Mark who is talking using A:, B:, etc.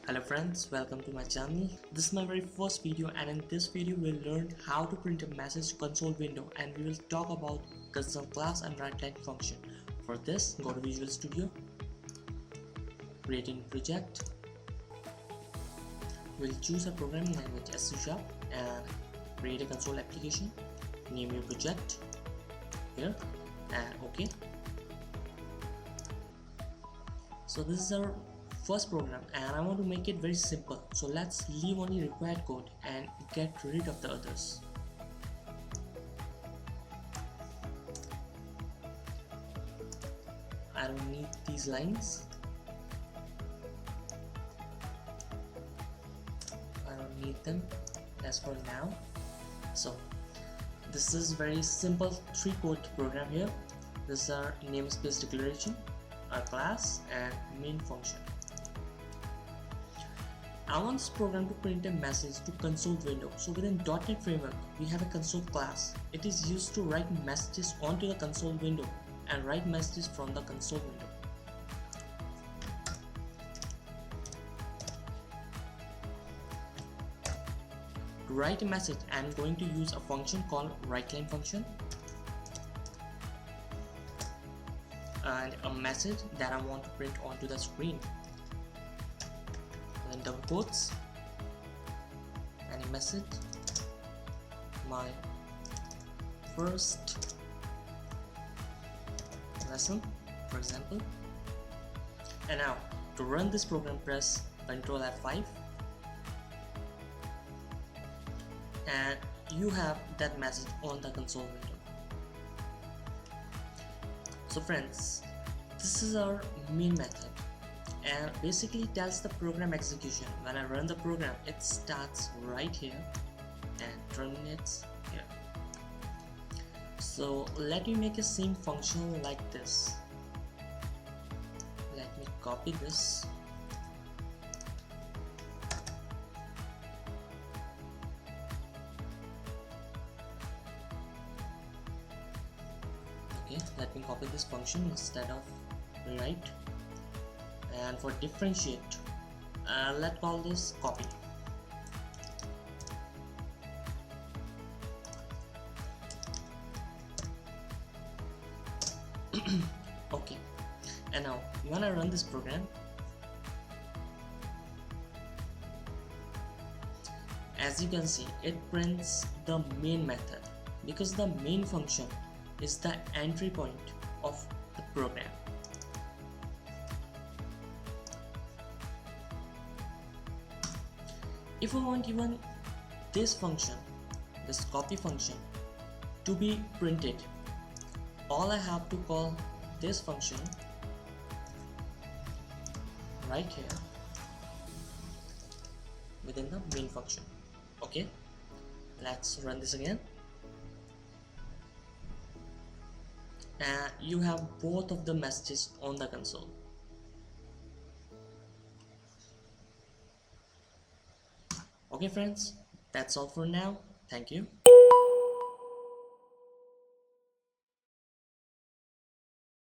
A: Hello friends, welcome to my channel. This is my very first video, and in this video we'll learn how to print a message to console window, and we will talk about custom class and WriteLine function. For this, go to Visual Studio, create a new project. We'll choose a programming language as C# and create a console application. Name your project here and OK. So this is our first program and I want to make it very simple, so let's leave only required code and get rid of the others. I don't need these lines. I don't need them as for now. So this is very simple 3-code program here. This is our namespace declaration, our class and main function. I want this program to print a message to console window. So within .NET framework, we have a console class. It is used to write messages onto the console window and write messages from the console window. To write a message, I am going to use a function called WriteLine function and a message that I want to print onto the screen. Then double quotes, any message, my first lesson, for example. And now to run this program, press Ctrl F5 and you have that message on the console window. So friends, this is our main method and basically tells the program execution. When I run the program, it starts right here and terminates here. So let me make a same function like this. Let me copy this. Okay, let me copy this function instead of rewrite. And for differentiate, let's call this copy. Okay, and now when I run this program, as you can see, it prints the main method because the main function is the entry point of the program. If I want even this function, this copy function, to be printed, all I have to call this function right here within the main function. Okay, let's run this again. And you have both of the messages on the console. Okay friends, that's all for now. Thank you.